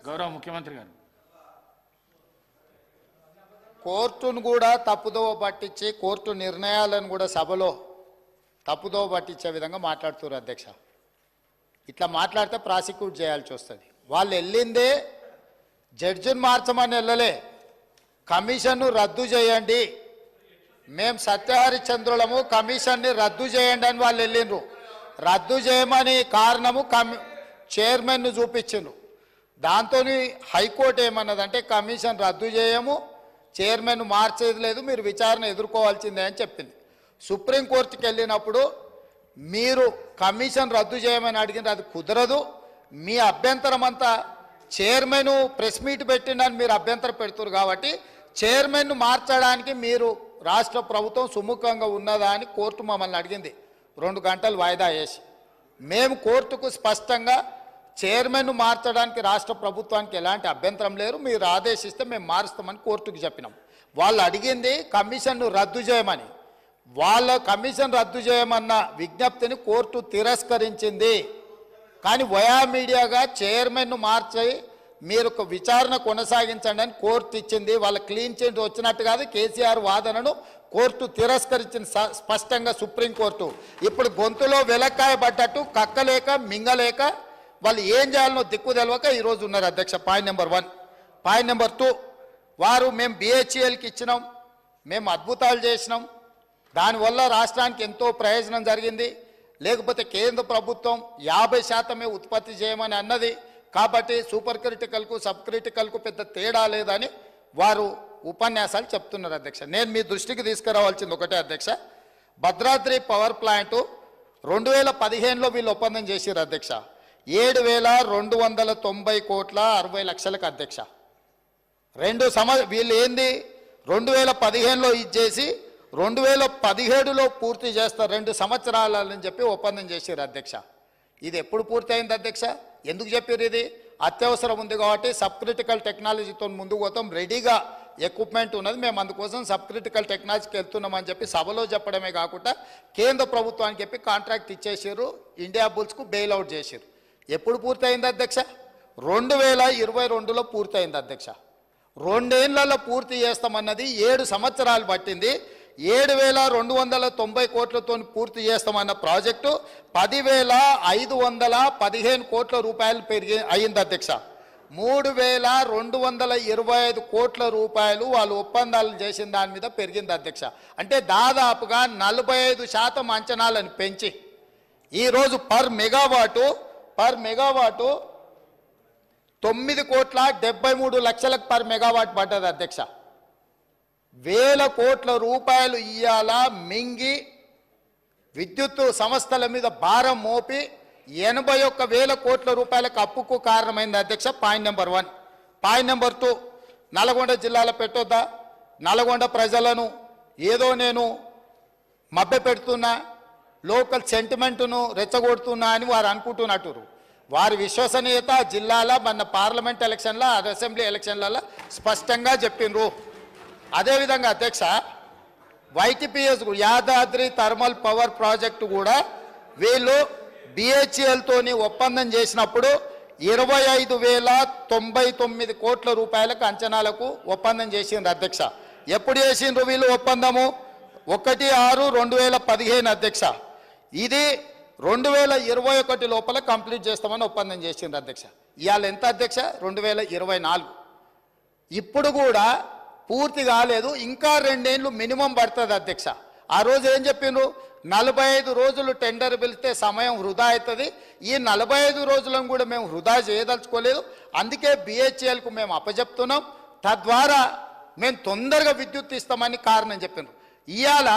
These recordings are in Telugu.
గౌరవ ముఖ్యమంత్రి గారు కోర్టును కూడా తప్పుదోవ పట్టించి కోర్టు నిర్ణయాలను కూడా సభలో తప్పుదోవ పట్టించే విధంగా మాట్లాడుతున్నారు అధ్యక్ష. ఇట్లా మాట్లాడితే ప్రాసిక్యూట్ చేయాల్సి వస్తుంది. వాళ్ళు వెళ్ళిందే జడ్జిని మార్చమని వెళ్ళలే, కమిషన్ను రద్దు చేయండి, మేము సత్యహరిచంద్రులము, కమిషన్ని రద్దు చేయండి అని వాళ్ళు వెళ్ళిండ్రు. రద్దు చేయమని కారణము చైర్మన్ను చూపించిండ్రు. దాంతో హైకోర్టు ఏమన్నదంటే కమిషన్ రద్దు చేయము, చైర్మన్ మార్చేది లేదు, మీరు విచారణ ఎదుర్కోవాల్సిందే అని చెప్పింది. సుప్రీంకోర్టుకి వెళ్ళినప్పుడు మీరు కమిషన్ రద్దు చేయమని అడిగిన అది కుదరదు, మీ అభ్యంతరం అంతా చైర్మన్ ప్రెస్ మీట్ పెట్టిండని మీరు అభ్యంతరం పెడుతున్నారు కాబట్టి చైర్మన్ను మార్చడానికి మీరు రాష్ట్ర ప్రభుత్వం సుముఖంగా ఉన్నదా అని కోర్టు మమ్మల్ని అడిగింది. 2 గంటలు వాయిదా వేసి మేము కోర్టుకు స్పష్టంగా చైర్మన్ను మార్చడానికి రాష్ట్ర ప్రభుత్వానికి ఎలాంటి అభ్యంతరం లేదు, మీరు ఆదేశిస్తే మేము మారుస్తామని కోర్టుకు చెప్పినాం. వాళ్ళు అడిగింది కమిషన్ను రద్దు చేయమని. వాళ్ళ కమిషన్ రద్దు చేయమన్న విజ్ఞప్తిని కోర్టు తిరస్కరించింది. కానీ వయా మీడియాగా చైర్మన్ను మార్చి మీరు ఒక విచారణ కొనసాగించండి అని కోర్టు ఇచ్చింది. వాళ్ళ క్లీన్ చిట్ వచ్చినట్టు కాదు, కేసీఆర్ వాదనను కోర్టు తిరస్కరించింది స్పష్టంగా సుప్రీంకోర్టు. ఇప్పుడు గొంతులో వెలక్కాయ పడ్డట్టు కక్కలేక మింగలేక వాళ్ళు ఏం చేయాలనో దిక్కు తెలవక ఈరోజు ఉన్నారు అధ్యక్ష. Point number 1. పాయింట్ నెంబర్ 2, వారు మేము BHELకి ఇచ్చినాం, మేము అద్భుతాలు చేసినాం, దానివల్ల రాష్ట్రానికి ఎంతో ప్రయోజనం జరిగింది, లేకపోతే కేంద్ర ప్రభుత్వం 50% ఉత్పత్తి చేయమని అన్నది కాబట్టి సూపర్ క్రిటికల్కు సబ్ క్రిటికల్కు పెద్ద తేడా లేదని వారు ఉపన్యాసాలు చెప్తున్నారు అధ్యక్ష. నేను మీ దృష్టికి తీసుకురావాల్సింది ఒకటే అధ్యక్ష, భద్రాద్రి పవర్ ప్లాంటు 2015లో వీళ్ళు ఒప్పందం చేశారు అధ్యక్ష. 7,290 కోట్ల 60 లక్షలకు అధ్యక్ష. వీళ్ళు ఏంది 2015లో ఇచ్చేసి 2017లో పూర్తి చేస్తారు, 2 సంవత్సరాలని చెప్పి ఒప్పందం చేశారు అధ్యక్ష. ఇది ఎప్పుడు పూర్తయింది అధ్యక్ష? ఎందుకు చెప్పారు? ఇది అత్యవసరం ఉంది కాబట్టి సబ్ క్రిటికల్ టెక్నాలజీతో ముందుకు పోతాం, రెడీగా ఎక్విప్మెంట్ ఉన్నది, మేము అందుకోసం సబ్ క్రిటికల్ టెక్నాలజీకి వెళ్తున్నామని చెప్పి సభలో చెప్పడమే కాకుండా కేంద్ర ప్రభుత్వానికి చెప్పి కాంట్రాక్ట్ ఇచ్చేసారు, ఇండియా బుల్స్కు బెయిల్ అవుట్ చేశారు. ఎప్పుడు పూర్తయింది అధ్యక్ష? 2022లో పూర్తయింది అధ్యక్ష. 2 ఏళ్లలో పూర్తి చేస్తామన్నది 7 సంవత్సరాలు పట్టింది. 7,290 కోట్లతో పూర్తి చేస్తామన్న ప్రాజెక్టు 10,515 కోట్ల రూపాయలు అయింది అధ్యక్ష. 3,225 కోట్ల రూపాయలు వాళ్ళు ఒప్పందాలు చేసిన దాని మీద పెరిగింది అధ్యక్ష. అంటే దాదాపుగా 45% అంచనాలను పెంచి ఈరోజు పర్ మెగావాటు 9,73 లక్షలకు పర్ మెగావాట్ పడ్డది అధ్యక్ష. 1,000 కోట్ల రూపాయలు ఇయ్యాల మింగి విద్యుత్ సంస్థల మీద భారం మోపి 81,000 కోట్ల రూపాయలకు అప్పుకు కారణమైంది అధ్యక్ష. Point number 1. Point number 2, Nalgonda జిల్లాలో పెట్టొద్దా? నల్గొండ ప్రజలను ఏదో నేను మభ్య పెడుతున్నా, లోకల్ సెంటిమెంటును రెచ్చగొడుతున్నా అని వారు అనుకుంటున్నట్టు. వారి విశ్వసనీయత జిల్లాల మన పార్లమెంట్ ఎలక్షన్ల అసెంబ్లీ ఎలక్షన్లలో స్పష్టంగా చెప్పిండ్రు. అదేవిధంగా అధ్యక్ష YTPS Yadadri thermal power project కూడా వీళ్ళు BHELతోని ఒప్పందం చేసినప్పుడు 25,099 కోట్ల రూపాయలకు అంచనాలకు ఒప్పందం చేసిండ్రు అధ్యక్ష. ఎప్పుడు చేసిండ్రు వీళ్ళు ఒప్పందము? 1/6/2015 అధ్యక్ష. ఇది 2021 లోపల కంప్లీట్ చేస్తామని ఒప్పందం చేసిండ్రు అధ్యక్ష. ఇవాళ ఎంత అధ్యక్ష? 2024. ఇప్పుడు కూడా పూర్తి కాలేదు, ఇంకా 2 ఏళ్ళు మినిమం పడుతుంది అధ్యక్ష. ఆ రోజు ఏం చెప్పిండ్రు? 45 రోజులు టెండర్ పిలిస్తే సమయం వృధా అవుతుంది, ఈ 45 రోజులను కూడా మేము వృధా చేయదలుచుకోలేదు, అందుకే BHELకు మేము అప్పచెప్తున్నాం, తద్వారా మేము తొందరగా విద్యుత్ ఇస్తామని కారణం చెప్పిండ్రు. ఇవాళ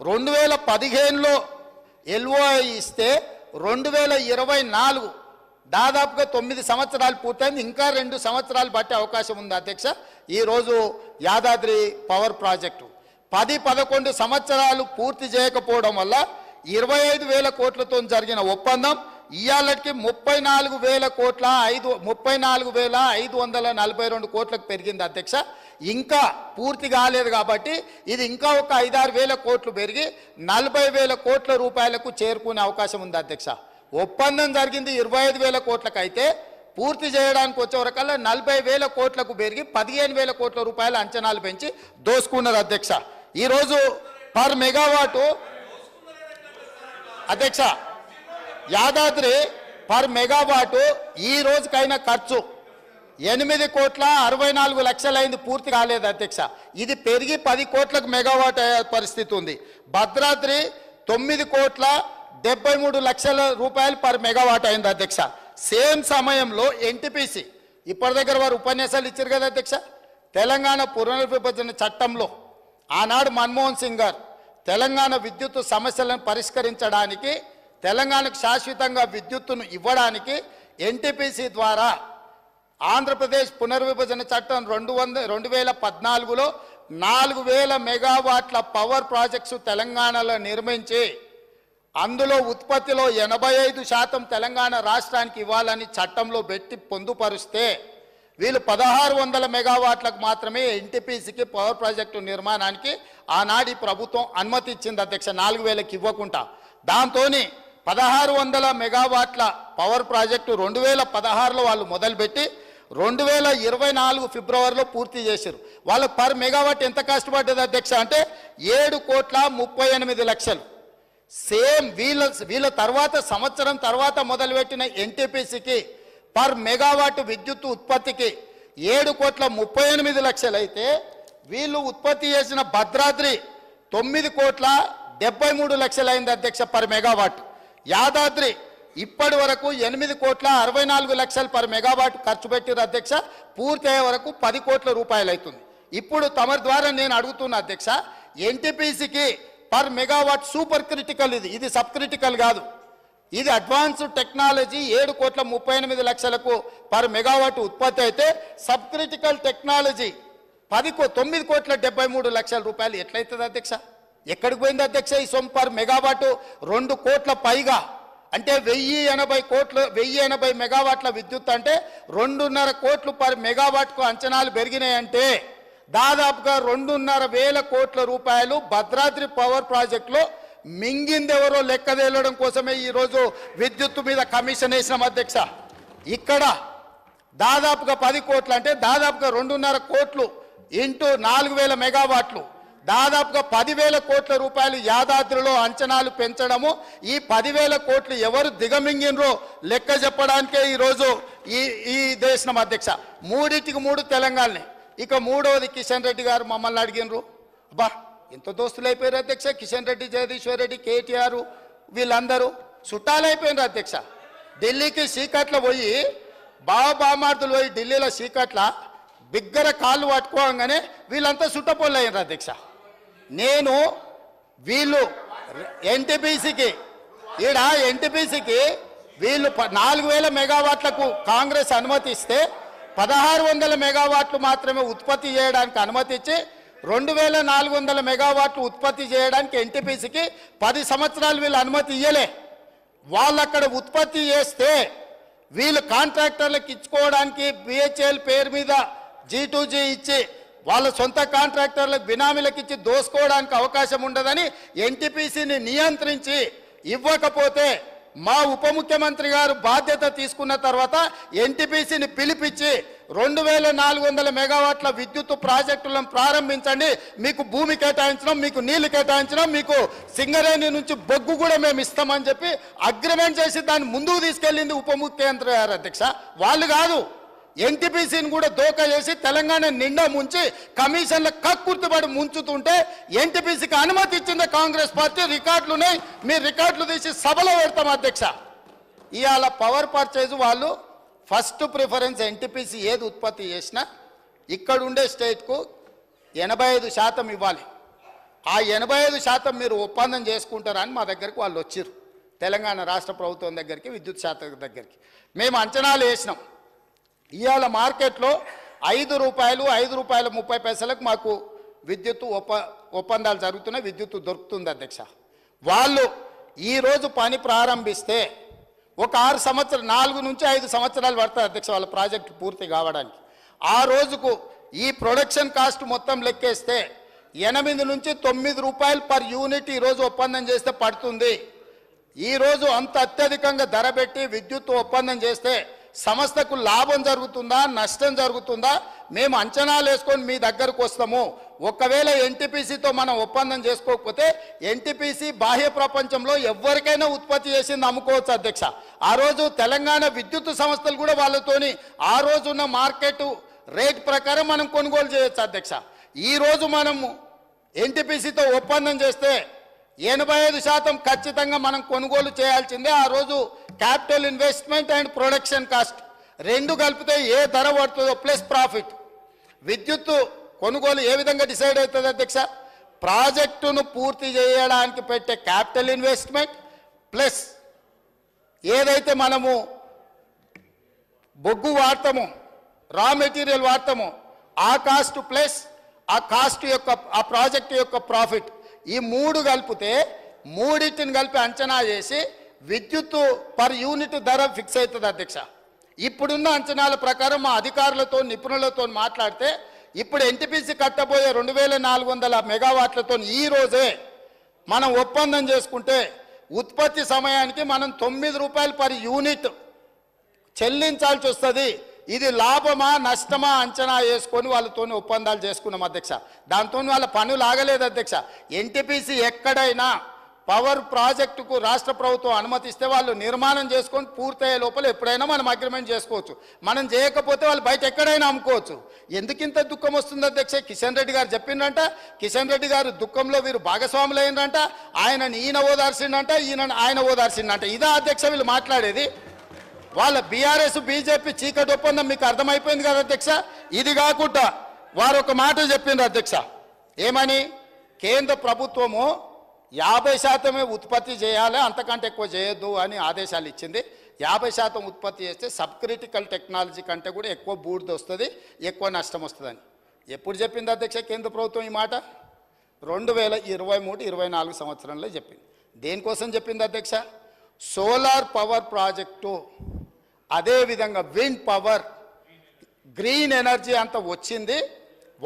2015లో LOI ఇస్తే 2024 దాదాపుగా 9 సంవత్సరాలు పూర్తయింది, ఇంకా 2 సంవత్సరాలు పట్టే అవకాశం ఉంది అధ్యక్ష. ఈరోజు యాదాద్రి పవర్ ప్రాజెక్టు 10-11 సంవత్సరాలు పూర్తి చేయకపోవడం వల్ల 25,000 కోట్లతో జరిగిన ఒప్పందం ఇవాళకి 34,542 కోట్లకు పెరిగింది అధ్యక్ష. ఇంకా పూర్తి కాలేదు కాబట్టి ఇది ఇంకా ఒక 5-6 వేల కోట్లు పెరిగి 40,000 కోట్ల రూపాయలకు చేరుకునే అవకాశం ఉంది అధ్యక్ష. ఒప్పందం జరిగింది 25,000 కోట్లకు అయితే పూర్తి చేయడానికి వచ్చేవరకల్లా 40,000 కోట్లకు పెరిగి 15,000 కోట్ల రూపాయల అంచనాలు పెంచి దోసుకున్నారు అధ్యక్ష. ఈరోజు పర్ మెగావాటు అధ్యక్ష యాదాద్రి పర్ మెగావాటు ఈ రోజుకైనా ఖర్చు 8,64,00,000 అయింది, పూర్తి కాలేదు అధ్యక్ష. ఇది పెరిగి 10 కోట్లకు మెగావాట్ అయ్యే పరిస్థితి ఉంది. భద్రాద్రి 9,73,00,000 రూపాయలు పర్ మెగావాట్ అయింది అధ్యక్ష. సేమ్ సమయంలో ఎన్టీపీసీ ఇప్పటి దగ్గర వారు ఉపన్యాసాలు ఇచ్చారు కదా అధ్యక్ష. తెలంగాణ పునర్విభజన చట్టంలో ఆనాడు మన్మోహన్ సింగ్ గారు తెలంగాణ విద్యుత్ సమస్యలను పరిష్కరించడానికి, తెలంగాణకు శాశ్వతంగా విద్యుత్తును ఇవ్వడానికి ఎన్టీపీసీ ద్వారా ఆంధ్రప్రదేశ్ పునర్విభజన చట్టం 2014లో 4,000 మెగావాట్ల పవర్ ప్రాజెక్ట్స్ తెలంగాణలో నిర్మించి అందులో ఉత్పత్తిలో 85% తెలంగాణ రాష్ట్రానికి ఇవ్వాలని చట్టంలో పెట్టి పొందుపరిస్తే వీళ్ళు 1,600 మెగావాట్లకు మాత్రమే ఎన్టీపీసీకి పవర్ ప్రాజెక్టు నిర్మాణానికి ఆనాటి ప్రభుత్వం అనుమతి ఇచ్చింది అధ్యక్ష, 4,000కి ఇవ్వకుండా. దాంతో 1,600 మెగావాట్ల పవర్ ప్రాజెక్టు 2016లో వాళ్ళు మొదలుపెట్టి 2024 ఫిబ్రవరిలో పూర్తి చేశారు. వాళ్ళకు పర్ మెగావాట్ ఎంత కష్టపడ్డది అధ్యక్ష అంటే 7,38,00,000. సేమ్ వీళ్ళ తర్వాత సంవత్సరం తర్వాత మొదలుపెట్టిన ఎన్టీపీసీకి పర్ మెగావాట్ విద్యుత్ ఉత్పత్తికి 7,38,00,000 అయితే వీళ్ళు ఉత్పత్తి చేసిన భద్రాద్రి 9,73,00,000 అయింది అధ్యక్ష పర్ మెగావాట్. యాదాద్రి ఇప్పటి వరకు 8,64,00,000 పర్ మెగావాట్ ఖర్చు పెట్టిన అధ్యక్ష, పూర్తి అయ్యే వరకు 10 కోట్ల రూపాయలు అవుతుంది. ఇప్పుడు తమరి ద్వారా నేను అడుగుతున్నా అధ్యక్ష, ఎన్టీపీసీకి పర్ మెగావాట్ సూపర్ క్రిటికల్, ఇది సబ్ క్రిటికల్ కాదు, ఇది అడ్వాన్స్డ్ టెక్నాలజీ 7,38,00,000కు పర్ మెగావాట్ ఉత్పత్తి అయితే సబ్ క్రిటికల్ టెక్నాలజీ 9,73,00,000 రూపాయలు ఎట్లయితుంది అధ్యక్ష? ఎక్కడికి పోయింది అధ్యక్ష ఈ సొమ్ము? పర్ మెగావాట్ 2 కోట్ల పైగా అంటే 1,080 మెగావాట్ల విద్యుత్ అంటే 2.5 కోట్లు పర్ మెగావాట్కు అంచనాలు పెరిగినాయంటే దాదాపుగా 2,500 కోట్ల రూపాయలు భద్రాద్రి పవర్ ప్రాజెక్టులో మింగిందెవరో లెక్క తేలడం కోసమే ఈరోజు విద్యుత్తు మీద కమిషన్ వేసినాం అధ్యక్ష. ఇక్కడ దాదాపుగా 10 కోట్లు అంటే దాదాపుగా 2.5 కోట్లు ఇంటూ 4,000 మెగావాట్లు దాదాపుగా 10,000 కోట్ల రూపాయలు యాదాద్రిలో అంచనాలు పెంచడము. ఈ 10,000 కోట్లు ఎవరు దిగమింగినరో లెక్క చెప్పడానికే ఈరోజు ఈ దేశం అధ్యక్ష. 3 తెలంగాణనే. ఇక మూడవది కిషన్ రెడ్డి గారు మమ్మల్ని అడిగినరు, అబ్బా ఎంత దోస్తులు అయిపోయారు అధ్యక్ష, కిషన్ రెడ్డి, జగదీశ్వర్ రెడ్డి, కేటీఆర్ వీళ్ళందరూ చుట్టాలు అయిపోయినారు అధ్యక్ష. ఢిల్లీకి సీకట్ల పోయి బామార్దులు పోయి ఢిల్లీలో సీకట్ల బిగ్గర కాళ్ళు పట్టుకోగానే వీళ్ళంతా చుట్టపోళ్ళు అయినారు అధ్యక్ష. నేను వీళ్ళు ఎన్టీపీసీకి వీళ్ళు 4,000 మెగావాట్లకు కాంగ్రెస్ అనుమతి ఇస్తే 1,600 మెగావాట్లు మాత్రమే ఉత్పత్తి చేయడానికి అనుమతి ఇచ్చి 2,400 మెగావాట్లు ఉత్పత్తి చేయడానికి ఎన్టీపీసీకి 10 సంవత్సరాలు వీళ్ళు అనుమతి ఇయ్యలే. వాళ్ళు అక్కడ ఉత్పత్తి చేస్తే వీళ్ళు కాంట్రాక్టర్లకు ఇచ్చుకోవడానికి బిహెచ్ఎల్ పేరు మీద G2G ఇచ్చి వాళ్ళ సొంత కాంట్రాక్టర్లకు బినామీలకు ఇచ్చి దోసుకోవడానికి అవకాశం ఉండదని ఎన్టీపీసీని నియంత్రించి ఇవ్వకపోతే మా ఉప ముఖ్యమంత్రి గారు బాధ్యత తీసుకున్న తర్వాత ఎన్టీపీసీని పిలిపించి 2,400 మెగావాట్ల విద్యుత్ ప్రాజెక్టులను ప్రారంభించండి, మీకు భూమి కేటాయించడం, మీకు నీళ్లు కేటాయించడం, మీకు సింగరేణి నుంచి బొగ్గు కూడా మేము ఇస్తామని చెప్పి అగ్రిమెంట్ చేసి దాన్ని ముందుకు తీసుకెళ్ళింది ఉప ముఖ్యమంత్రి గారు అధ్యక్ష. వాళ్ళు కాదు, ఎన్టీపీసీని కూడా దోకా చేసి తెలంగాణ నిండా ముంచి కమిషన్ల కక్కుర్తిపడి ముంచుతుంటే ఎన్టీపీసీకి అనుమతి ఇచ్చింది కాంగ్రెస్ పార్టీ. రికార్డులున్నాయి, మీరు రికార్డులు తీసి సభలో పెడతాం అధ్యక్ష. ఇవాళ పవర్ పర్చేజ్ వాళ్ళు ఫస్ట్ ప్రిఫరెన్స్ ఎన్టీపీసీ ఏది ఉత్పత్తి చేసినా ఇక్కడ ఉండే స్టేట్కు 85% ఇవ్వాలి. ఆ 85% మీరు ఒప్పందం చేసుకుంటారని మా దగ్గరికి వాళ్ళు వచ్చారు, తెలంగాణ రాష్ట్ర ప్రభుత్వం దగ్గరికి, విద్యుత్ శాఖ దగ్గరికి. మేము అంచనాలు వేసినాం. ఇవాళ మార్కెట్లో ₹5.30 మాకు విద్యుత్ ఒప్పందాలు జరుగుతున్నాయి, విద్యుత్తు దొరుకుతుంది అధ్యక్ష. వాళ్ళు ఈరోజు పని ప్రారంభిస్తే ఒక 4 నుంచి 5 సంవత్సరాలు పడుతుంది అధ్యక్ష వాళ్ళ ప్రాజెక్టు పూర్తి కావడానికి. ఆ రోజుకు ఈ ప్రొడక్షన్ కాస్ట్ మొత్తం లెక్కేస్తే 8 నుంచి 9 రూపాయలు పర్ యూనిట్ ఈరోజు ఒప్పందం చేస్తే పడుతుంది. ఈరోజు అంత అత్యధికంగా ధర పెట్టి విద్యుత్ ఒప్పందం చేస్తే సంస్థకు లాభం జరుగుతుందా నష్టం జరుగుతుందా మేము అంచనాలు వేసుకొని మీ దగ్గరకు వస్తాము. ఒకవేళ ఎన్టీపీసీతో మనం ఒప్పందం చేసుకోకపోతే ఎన్టీపీసీ బాహ్య ప్రపంచంలో ఎవరికైనా ఉత్పత్తి చేసింది అమ్ముకోవచ్చు అధ్యక్ష. ఆ రోజు తెలంగాణ విద్యుత్ సంస్థలు కూడా వాళ్ళతోని ఆ రోజున్న మార్కెట్ రేట్ ప్రకారం మనం కొనుగోలు చేయొచ్చు అధ్యక్ష. ఈ రోజు మనము ఎన్టీపీసీతో ఒప్పందం చేస్తే 85% ఖచ్చితంగా మనం కొనుగోలు చేయాల్సిందే. ఆ రోజు capital investment and production cost రెండు కలిపితే ఏ ధర పడుతుందో ప్లస్ ప్రాఫిట్. విద్యుత్తు కొనుగోలు ఏ విధంగా డిసైడ్ అవుతుంది అధ్యక్ష? ప్రాజెక్టును పూర్తి చేయడానికి పెట్టే క్యాపిటల్ ఇన్వెస్ట్మెంట్ ప్లస్ ఏదైతే మనము బొగ్గు వాడతామో రా మెటీరియల్ వాడతామో ఆ కాస్ట్ ప్లస్ ఆ కాస్ట్ యొక్క ఆ ప్రాజెక్ట్ యొక్క ప్రాఫిట్ ఈ మూడు కలిపితే మూడింటిని కలిపి అంచనా చేసి విద్యుత్తు పర్ యూనిట్ ధర ఫిక్స్ అవుతుంది అధ్యక్ష. ఇప్పుడున్న అంచనాల ప్రకారం మా అధికారులతో నిపుణులతో మాట్లాడితే ఇప్పుడు ఎన్టీపీసీ కట్టబోయే 2400 మెగావాట్లతో ఈ రోజే మనం ఒప్పందం చేసుకుంటే ఉత్పత్తి సమయానికి మనం 9 రూపాయలు పర్ యూనిట్ చెల్లించాల్సి వస్తుంది. ఇది లాభమా నష్టమా అంచనా వేసుకొని వాళ్ళతో ఒప్పందాలు చేసుకున్నాం అధ్యక్ష. దాంతో వాళ్ళ పనులు ఆగలేదు అధ్యక్ష. ఎన్టీపీసీ ఎక్కడైనా పవర్ ప్రాజెక్టుకు రాష్ట్ర ప్రభుత్వం అనుమతిస్తే వాళ్ళు నిర్మాణం చేసుకొని పూర్తయ్యే లోపల ఎప్పుడైనా మనం అగ్రిమెంట్ చేసుకోవచ్చు. మనం చేయకపోతే వాళ్ళు బయట ఎక్కడైనా అమ్ముకోవచ్చు. ఎందుకింత దుఃఖం వస్తుంది అధ్యక్ష? కిషన్ రెడ్డి గారు చెప్పిండంట, కిషన్ రెడ్డి గారు దుఃఖంలో వీరు భాగస్వాములు అయినరంట, ఆయనని ఈయన ఓదార్చిండంట, ఆయన ఓదార్చిండంట. ఇదా అధ్యక్ష వీళ్ళు మాట్లాడేది? వాళ్ళ బీఆర్ఎస్ బీజేపీ చీకటి ఒప్పందం మీకు అర్థమైపోయింది కదా అధ్యక్ష. ఇది కాకుండా వారు ఒక మాట చెప్పిండ్రు అధ్యక్ష. ఏమని? కేంద్ర ప్రభుత్వము 50% ఉత్పత్తి చేయాలి, అంతకంటే ఎక్కువ చేయొద్దు అని ఆదేశాలు ఇచ్చింది. 50% ఉత్పత్తి చేస్తే సబ్ క్రిటికల్ టెక్నాలజీ కంటే కూడా ఎక్కువ బూడిద వస్తుంది, ఎక్కువ నష్టం వస్తుందని ఎప్పుడు చెప్పింది అధ్యక్ష కేంద్ర ప్రభుత్వం ఈ మాట? 2023-24 సంవత్సరంలో చెప్పింది. దేనికోసం చెప్పింది అధ్యక్ష? సోలార్ పవర్ ప్రాజెక్టు, అదేవిధంగా విండ్ పవర్, గ్రీన్ ఎనర్జీ అంత వచ్చింది,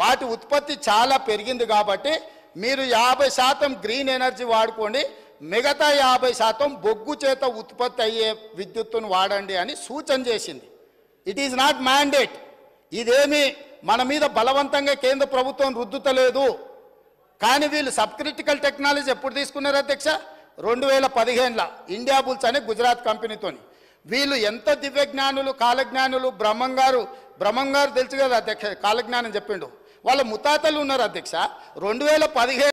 వాటి ఉత్పత్తి చాలా పెరిగింది కాబట్టి మీరు 50% గ్రీన్ ఎనర్జీ వాడుకోండి, మిగతా 50% బొగ్గు చేత ఉత్పత్తి అయ్యే విద్యుత్తును వాడండి అని సూచన చేసింది. It is not mandate. ఇదేమి మన మీద బలవంతంగా కేంద్ర ప్రభుత్వం రుద్దుతలేదు. కానీ వీళ్ళు సబ్ క్రిటికల్ టెక్నాలజీ ఎప్పుడు తీసుకున్నారు అధ్యక్ష? 2015లో ఇండియా బుల్స్ అనే గుజరాత్ కంపెనీతోని. వీళ్ళు ఎంత దివ్యజ్ఞానులు కాలజ్ఞానులు. బ్రహ్మం గారు తెలుసు కదా అధ్యక్ష, కాలజ్ఞానం చెప్పిండు. వాళ్ళ ముతాతలు ఉన్నారు అధ్యక్ష. 2015